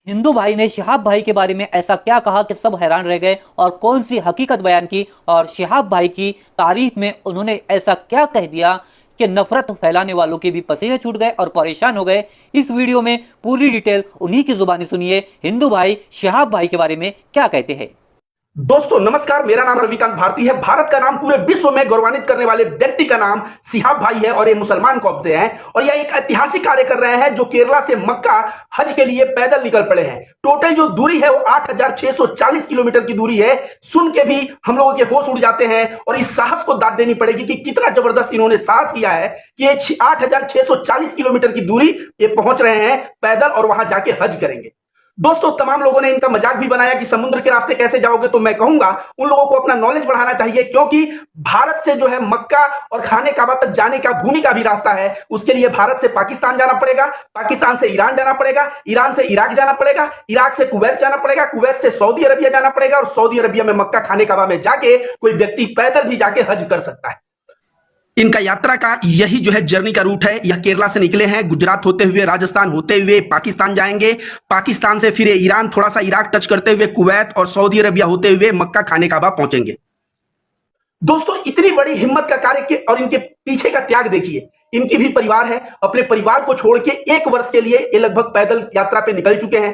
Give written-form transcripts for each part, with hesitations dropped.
हिंदू भाई ने शिहाब भाई के बारे में ऐसा क्या कहा कि सब हैरान रह गए और कौन सी हकीकत बयान की और शिहाब भाई की तारीफ में उन्होंने ऐसा क्या कह दिया कि नफरत फैलाने वालों के भी पसीने छूट गए और परेशान हो गए। इस वीडियो में पूरी डिटेल उन्हीं की जुबानी सुनिए, हिंदू भाई शिहाब भाई के बारे में क्या कहते हैं। दोस्तों नमस्कार, मेरा नाम रविकांत भारती है। भारत का नाम पूरे विश्व में गौरवान्वित करने वाले व्यक्ति का नाम शिहाब भाई है और ये मुसलमान कौम से हैं और यह एक ऐतिहासिक कार्य कर रहे हैं जो केरला से मक्का हज के लिए पैदल निकल पड़े हैं। टोटल जो दूरी है वो 8,640 किलोमीटर की दूरी है। सुन के भी हम लोगों के होश उड़ जाते हैं और इस साहस को दाद देनी पड़ेगी कि कितना जबरदस्त इन्होंने साहस किया है कि ये 8,640 किलोमीटर की दूरी ये पहुंच रहे हैं पैदल और वहां जाके हज करेंगे। दोस्तों तमाम लोगों ने इनका मजाक भी बनाया कि समुद्र के रास्ते कैसे जाओगे, तो मैं कहूंगा उन लोगों को अपना नॉलेज बढ़ाना चाहिए क्योंकि भारत से जो है मक्का और खाने काबा तक जाने का भूमि का भी रास्ता है। उसके लिए भारत से पाकिस्तान जाना पड़ेगा, पाकिस्तान से ईरान जाना पड़ेगा, ईरान से इराक जाना पड़ेगा, इराक से कुवैत जाना पड़ेगा, कुवैत से सऊदी अरबिया जाना पड़ेगा और सऊदी अरबिया में मक्का खाने काबा में जाके कोई व्यक्ति पैदल भी जाके हज कर सकता है। इनका यात्रा का यही जो है जर्नी का रूट है। यह केरला से निकले हैं, गुजरात होते हुए राजस्थान होते हुए पाकिस्तान जाएंगे, पाकिस्तान से फिर ईरान, थोड़ा सा इराक टच करते हुए कुवैत और सऊदी अरबिया होते हुए मक्का खाने काबा पहुंचेंगे। दोस्तों इतनी बड़ी हिम्मत का कार्य के और इनके पीछे का त्याग देखिए। इनकी भी परिवार है, अपने परिवार को छोड़ के 1 वर्ष के लिए ये लगभग पैदल यात्रा पे निकल चुके हैं,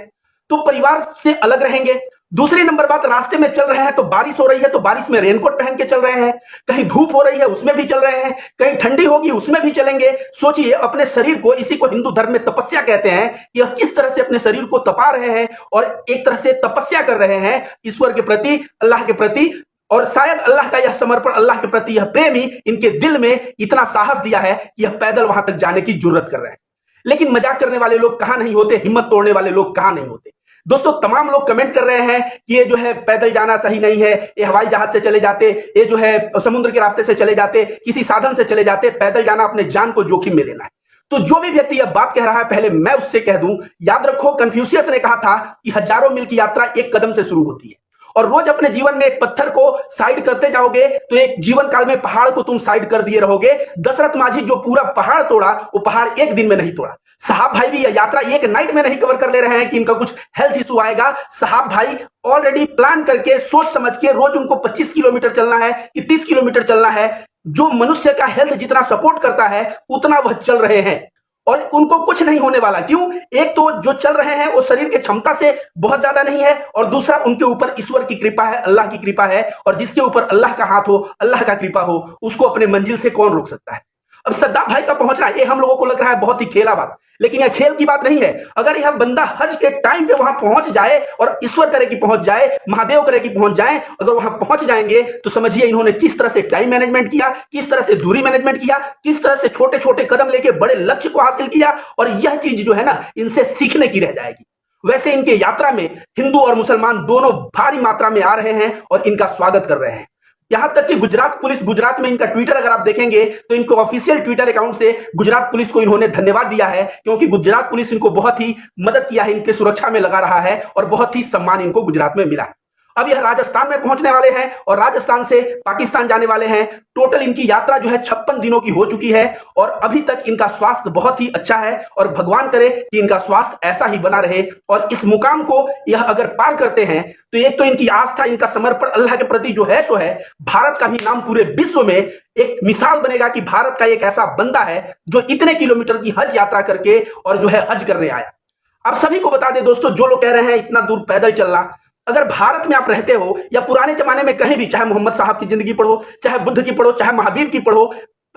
तो परिवार से अलग रहेंगे। दूसरी नंबर बात, रास्ते में चल रहे हैं तो बारिश हो रही है तो बारिश में रेनकोट पहन के चल रहे हैं, कहीं धूप हो रही है उसमें भी चल रहे हैं, कहीं ठंडी होगी उसमें भी चलेंगे। सोचिए अपने शरीर को, इसी को हिंदू धर्म में तपस्या कहते हैं, यह किस तरह से अपने शरीर को तपा रहे हैं और एक तरह से तपस्या कर रहे हैं ईश्वर के प्रति, अल्लाह के प्रति। और शायद अल्लाह का यह समर्पण, अल्लाह के प्रति यह प्रेम ही इनके दिल में इतना साहस दिया है कि यह पैदल वहां तक जाने की जरूरत कर रहे हैं। लेकिन मजाक करने वाले लोग कहां नहीं होते, हिम्मत तोड़ने वाले लोग कहां नहीं होते। दोस्तों तमाम लोग कमेंट कर रहे हैं कि ये जो है पैदल जाना सही नहीं है, ये हवाई जहाज से चले जाते, ये जो है समुद्र के रास्ते से चले जाते, किसी साधन से चले जाते। पैदल जाना अपने जान को जोखिम में लेना है। तो जो भी व्यक्ति यह बात कह रहा है, पहले मैं उससे कह दूं, याद रखो कन्फ्यूशियस ने कहा था कि हजारों मील की यात्रा एक कदम से शुरू होती है और रोज अपने जीवन में एक पत्थर को साइड करते जाओगे तो एक जीवन काल में पहाड़ को तुम साइड कर दिए रहोगे। दशरथ माझी जो पूरा पहाड़ तोड़ा वो पहाड़ एक दिन में नहीं तोड़ा। साहब भाई भी यह यात्रा एक नाइट में नहीं कवर कर ले रहे हैं कि इनका कुछ हेल्थ इशू आएगा। साहब भाई ऑलरेडी प्लान करके सोच समझ के रोज उनको 25 किलोमीटर चलना है कि 30 किलोमीटर चलना है। जो मनुष्य का हेल्थ जितना सपोर्ट करता है उतना वह चल रहे हैं और उनको कुछ नहीं होने वाला। क्यों? एक तो जो चल रहे हैं वो शरीर की क्षमता से बहुत ज्यादा नहीं है और दूसरा उनके ऊपर ईश्वर की कृपा है, अल्लाह की कृपा है। और जिसके ऊपर अल्लाह का हाथ हो, अल्लाह का कृपा हो, उसको अपने मंजिल से कौन रोक सकता है। अब सद्दाम भाई का पहुंचना ये हम लोगों को लग रहा है बहुत ही खेला बात, लेकिन यह खेल की बात नहीं है। अगर यह बंदा हज के टाइम पे वहां पहुंच जाए और ईश्वर करे कि पहुंच जाए, महादेव करे कि पहुंच जाए, अगर वहां पहुंच जाएंगे तो समझिए इन्होंने किस तरह से टाइम मैनेजमेंट किया, किस तरह से दूरी मैनेजमेंट किया, किस तरह से छोटे छोटे कदम लेके बड़े लक्ष्य को हासिल किया। और यह चीज जो है ना इनसे सीखने की रह जाएगी। वैसे इनके यात्रा में हिंदू और मुसलमान दोनों भारी मात्रा में आ रहे हैं और इनका स्वागत कर रहे हैं। यहां तक कि गुजरात पुलिस, गुजरात में इनका ट्विटर अगर आप देखेंगे तो इनको ऑफिशियल ट्विटर अकाउंट से गुजरात पुलिस को इन्होंने धन्यवाद दिया है क्योंकि गुजरात पुलिस इनको बहुत ही मदद किया है, इनके सुरक्षा में लगा रहा है और बहुत ही सम्मान इनको गुजरात में मिला है। अब यह राजस्थान में पहुंचने वाले हैं और राजस्थान से पाकिस्तान जाने वाले हैं। टोटल इनकी यात्रा जो है 56 दिनों की हो चुकी है और अभी तक इनका स्वास्थ्य बहुत ही अच्छा है और भगवान करे कि इनका स्वास्थ्य ऐसा ही बना रहे। और इस मुकाम को यह अगर पार करते हैं तो एक तो इनकी आस्था, इनका समर्पण अल्लाह के प्रति जो है सो है, भारत का भी नाम पूरे विश्व में एक मिसाल बनेगा कि भारत का एक ऐसा बंदा है जो इतने किलोमीटर की हज यात्रा करके और जो है हज करने आया। आप सभी को बता दें दोस्तों, जो लोग कह रहे हैं इतना दूर पैदल चलना, अगर भारत में आप रहते हो या पुराने जमाने में कहीं भी, चाहे मोहम्मद साहब की जिंदगी पढ़ो, चाहे बुद्ध की पढ़ो, चाहे महावीर की पढ़ो,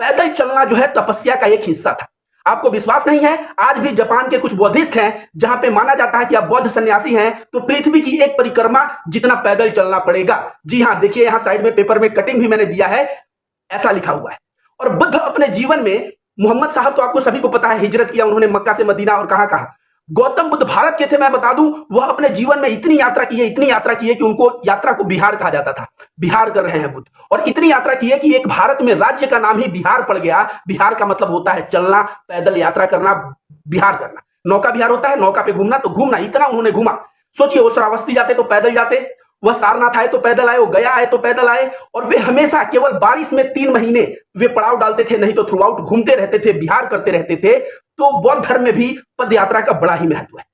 पैदल चलना जो है तपस्या का एक हिस्सा था। आपको विश्वास नहीं है? आज भी जापान के कुछ बौद्धिस्ट हैं जहां पे माना जाता है कि आप बौद्ध सन्यासी हैं तो पृथ्वी की एक परिक्रमा जितना पैदल चलना पड़ेगा। जी हां, देखिए यहां साइड में पेपर में कटिंग भी मैंने दिया है, ऐसा लिखा हुआ है। और बुद्ध अपने जीवन में, मोहम्मद साहब तो आपको सभी को पता है हिजरत किया उन्होंने मक्का से मदीना और कहां कहां। गौतम बुद्ध भारत के थे, मैं बता दूं, वह अपने जीवन में इतनी यात्रा की है, इतनी यात्रा की है कि उनको यात्रा को बिहार कहा जाता था। बिहार कर रहे हैं बुद्ध, और इतनी यात्रा की है कि एक भारत में राज्य का नाम ही बिहार पड़ गया। बिहार का मतलब होता है चलना, पैदल यात्रा करना, बिहार करना। नौका बिहार होता है, नौका पे घूमना, तो घूमना इतना उन्होंने घूमा। सोचिए वो श्रावस्ती जाते तो पैदल जाते, वह सारनाथ आए तो पैदल आए, वो गया आए तो पैदल आए। और वे हमेशा केवल बारिश में 3 महीने वे पड़ाव डालते थे, नहीं तो थ्रू आउट घूमते रहते थे, बिहार करते रहते थे। तो बौद्ध धर्म में भी पद यात्रा का बड़ा ही महत्व है।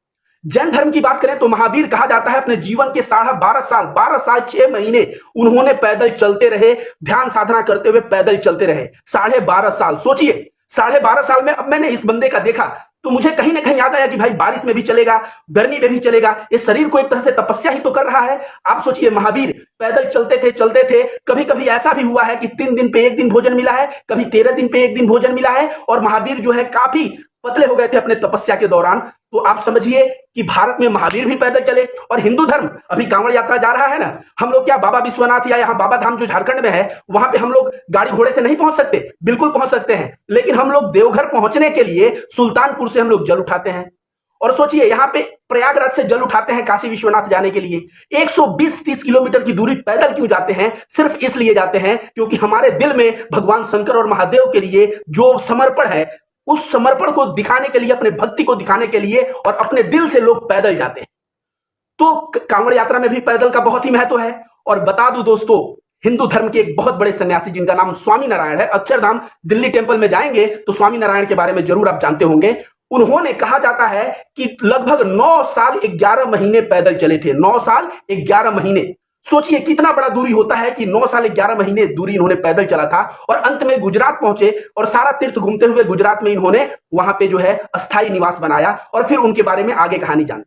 जैन धर्म की बात करें तो महावीर कहा जाता है अपने जीवन के 12.5 साल 6 महीने उन्होंने पैदल चलते रहे, ध्यान साधना करते हुए पैदल चलते रहे। 12.5 साल, सोचिए 12.5 साल में। अब मैंने इस बंदे का देखा तो मुझे कहीं ना कहीं याद आया कि भाई बारिश में भी चलेगा, गर्मी में भी चलेगा, इस शरीर को एक तरह से तपस्या ही तो कर रहा है। आप सोचिए महावीर पैदल चलते थे। कभी कभी ऐसा भी हुआ है कि 3 दिन पे 1 दिन भोजन मिला है, कभी 13 दिन पे 1 दिन भोजन मिला है, और महावीर जो है काफी पतले हो गए थे अपने तपस्या के दौरान। तो आप समझिए कि भारत में महावीर भी पैदल चले। और हिंदू धर्म अभी कांवड़ यात्रा जा रहा है ना, हम लोग क्या बाबा विश्वनाथ या यहाँ बाबा धाम जो झारखंड में है वहां पे हम लोग गाड़ी घोड़े से नहीं पहुंच सकते? बिल्कुल पहुंच सकते हैं, लेकिन हम लोग देवघर पहुंचने के लिए सुल्तानपुर से हम लोग जल उठाते हैं। और सोचिए यहाँ पे प्रयागराज से जल उठाते हैं काशी विश्वनाथ जाने के लिए। 120-30 किलोमीटर की दूरी पैदल क्यों जाते हैं? सिर्फ इसलिए जाते हैं क्योंकि हमारे दिल में भगवान शंकर और महादेव के लिए जो समर्पण है, उस समर्पण को दिखाने के लिए, अपने भक्ति को दिखाने के लिए और अपने दिल से लोग पैदल जाते हैं। तो कांवड़ यात्रा में भी पैदल का बहुत ही महत्व है। और बता दूं दोस्तों, हिंदू धर्म के एक बहुत बड़े सन्यासी जिनका नाम स्वामी नारायण है, अक्षरधाम दिल्ली टेंपल में जाएंगे तो स्वामी नारायण के बारे में जरूर आप जानते होंगे। उन्होंने कहा जाता है कि लगभग 9 साल 11 महीने पैदल चले थे। 9 साल 11 महीने, सोचिए कितना बड़ा दूरी होता है कि 9 साल 11 महीने दूरी इन्होंने पैदल चला था। और अंत में गुजरात पहुंचे और सारा तीर्थ घूमते हुए गुजरात में इन्होंने वहां पे जो है अस्थायी निवास बनाया। और फिर उनके बारे में आगे कहानी जान।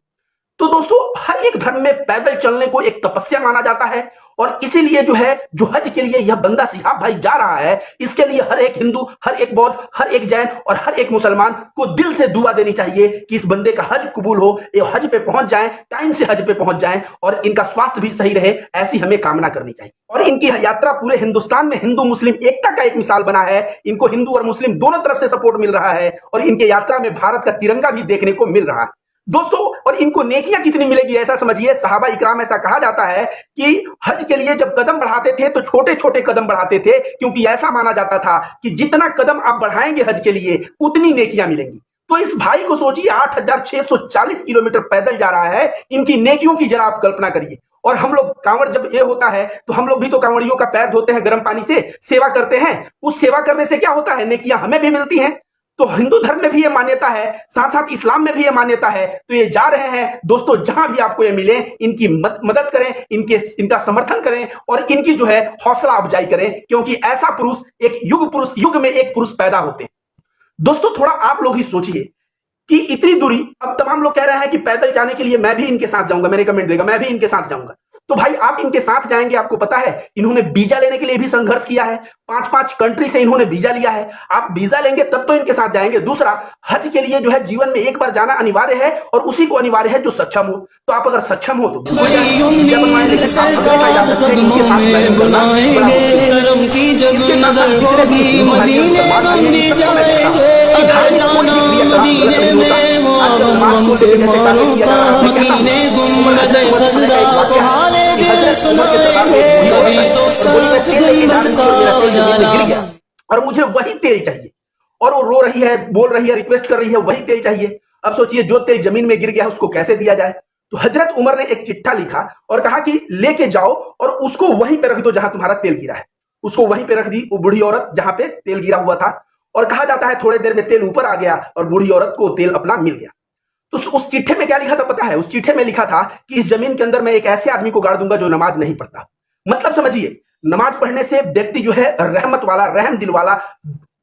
तो दोस्तों, हर एक धर्म में पैदल चलने को एक तपस्या माना जाता है। और इसीलिए जो है, जो हज के लिए यह बंदा सिहाब भाई जा रहा है, इसके लिए हर एक हिंदू, हर एक बौद्ध, हर एक जैन और हर एक मुसलमान को दिल से दुआ देनी चाहिए कि इस बंदे का हज कबूल हो, ये हज पे पहुंच जाएं, टाइम से हज पे पहुंच जाएं और इनका स्वास्थ्य भी सही रहे, ऐसी हमें कामना करनी चाहिए। और इनकी यात्रा पूरे हिंदुस्तान में हिंदू मुस्लिम एकता का एक मिसाल बना है। इनको हिंदू और मुस्लिम दोनों तरफ से सपोर्ट मिल रहा है और इनके यात्रा में भारत का तिरंगा भी देखने को मिल रहा है दोस्तों। और इनको नेकियां कितनी मिलेगी ऐसा समझिए, सहाबा इकराम, ऐसा कहा जाता है कि हज के लिए जब कदम बढ़ाते थे तो छोटे छोटे कदम बढ़ाते थे, क्योंकि ऐसा माना जाता था कि जितना कदम आप बढ़ाएंगे हज के लिए उतनी नेकियां मिलेंगी। तो इस भाई को सोचिए 8640 किलोमीटर पैदल जा रहा है, इनकी नेकियों की जरा आप कल्पना करिए। और हम लोग कांवड़ जब ये होता है तो हम लोग भी तो कांवड़ियों का पैर धोते हैं गर्म पानी से, सेवा करते हैं। उस सेवा करने से क्या होता है? नेकियां हमें भी मिलती हैं। तो हिंदू धर्म में भी ये मान्यता है, साथ साथ इस्लाम में भी ये मान्यता है। तो ये जा रहे हैं दोस्तों, जहां भी आपको ये मिले इनकी मदद करें, इनका समर्थन करें और इनकी जो है हौसला अफजाई करें, क्योंकि ऐसा पुरुष, एक युग में एक पुरुष पैदा होते हैं। दोस्तों, थोड़ा आप लोग ही सोचिए कि इतनी दूरी, अब तमाम लोग कह रहे हैं कि पैदल जाने के लिए मैं भी इनके साथ जाऊंगा, मैंने कमेंट देगा मैं भी इनके साथ जाऊंगा। तो भाई आप इनके साथ जाएंगे, आपको पता है इन्होंने वीजा लेने के लिए भी संघर्ष किया है, 5-5 कंट्री से इन्होंने वीजा लिया है। आप वीजा लेंगे तब तो इनके साथ जाएंगे। दूसरा, हज के लिए जो है जीवन में एक बार जाना अनिवार्य है और उसी को अनिवार्य है जो सक्षम हो। तो आप अगर सक्षम हो तो वीजा बनवाएं, लेकिन आप हमेशा याद रखें इनके साथ प्लानिंग करना बड़ा मुश्किल है। इसके साथ साथ जितने भी हिंदू भाई हैं, मुसलमान भाई हैं, इन सबको मैं कहता हूं कि धार्मिक कोई भी क्रियाकलाप गलत नहीं होता। आजकल नमाज को लेकर जैसे कार्य किया जा रहा है, मैं कहता हूं उमर हजरत उमर समय का एक वाकया है कि हजरत उमर के दरबार में एक बूढ़ी औरत आई और बोली मैं तेल लेके जा रही थी और मेरा तेल जमीन में गिर गया और मुझे वही तेल चाहिए। और वो रो रही है, बोल रही है, रिक्वेस्ट कर रही है, वही तेल चाहिए। अब सोचिए जो तेल जमीन में गिर गया है उसको कैसे दिया जाए। तो हजरत उमर ने एक चिट्ठा लिखा और कहा कि लेके जाओ और उसको वहीं पे रख दो जहां तुम्हारा तेल गिरा है। उसको वहीं पे रख दी वो बूढ़ी औरत जहां पे तेल गिरा हुआ था। और कहा जाता है थोड़ी देर में तेल ऊपर आ गया और बूढ़ी औरत को तेल अपना मिल गया। तो उस चिट्ठे में क्या लिखा था पता है? उस चिट्ठे में लिखा था कि इस जमीन के अंदर मैं एक ऐसे आदमी को गाड़ दूंगा जो नमाज नहीं पढ़ता। मतलब समझिए, नमाज पढ़ने से व्यक्ति जो है रहमत वाला, रहम दिल वाला,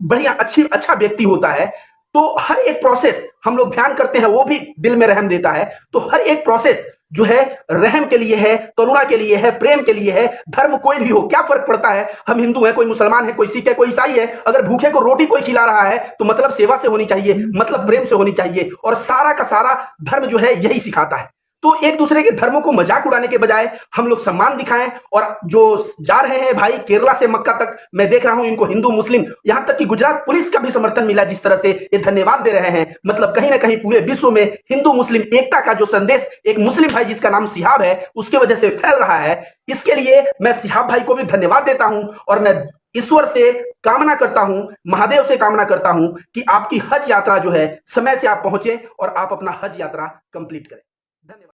बढ़िया अच्छा व्यक्ति होता है। तो हर एक प्रोसेस हम लोग ध्यान करते हैं, वो भी दिल में रहम देता है। तो हर एक प्रोसेस जो है रहम के लिए है, करुणा के लिए है, प्रेम के लिए है। धर्म कोई भी हो, क्या फर्क पड़ता है? हम हिंदू हैं, कोई मुसलमान है, कोई सिख है, कोई ईसाई है। अगर भूखे को रोटी कोई खिला रहा है तो मतलब सेवा से होनी चाहिए, मतलब प्रेम से होनी चाहिए। और सारा का सारा धर्म जो है यही सिखाता है। तो एक दूसरे के धर्मों को मजाक उड़ाने के बजाय हम लोग सम्मान दिखाएं। और जो जा रहे हैं भाई केरला से मक्का तक, मैं देख रहा हूं इनको हिंदू मुस्लिम, यहां तक कि गुजरात पुलिस का भी समर्थन मिला, जिस तरह से ये धन्यवाद दे रहे हैं। मतलब कहीं ना कहीं पूरे विश्व में हिंदू मुस्लिम एकता का जो संदेश एक मुस्लिम भाई जिसका नाम सिहाब है उसके वजह से फैल रहा है। इसके लिए मैं सिहाब भाई को भी धन्यवाद देता हूं और मैं ईश्वर से कामना करता हूं, महादेव से कामना करता हूं कि आपकी हज यात्रा जो है समय से आप पहुंचे और आप अपना हज यात्रा कंप्लीट करें। धन्यवाद।